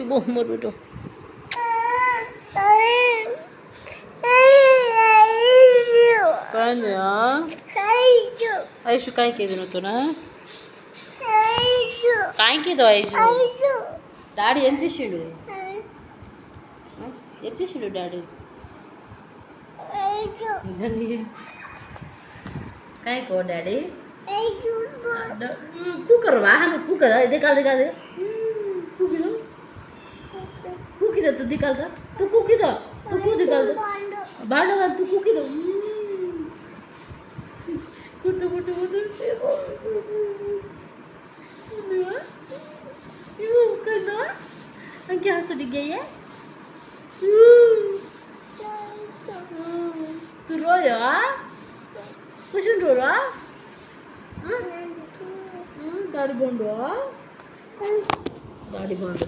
इबो मोर बेटो कन्या आयशु काय कीधु तू ना काय कीधु आयशु డాడీ ఏం చేసిండు ఏం చేసిండు డాడీ काय को डैडी कुकर वाहन कुकर दिखा दिखा दे कुकी दो तू दिखा दे तू कुकी दो तू कु दिखा दे बांडो का तू कुकी दो कुटु कुटु कुटु यू करना क्या सुन गई है तू रोया कुछ रो रहा गाड़ी बंद गाड़ी बंद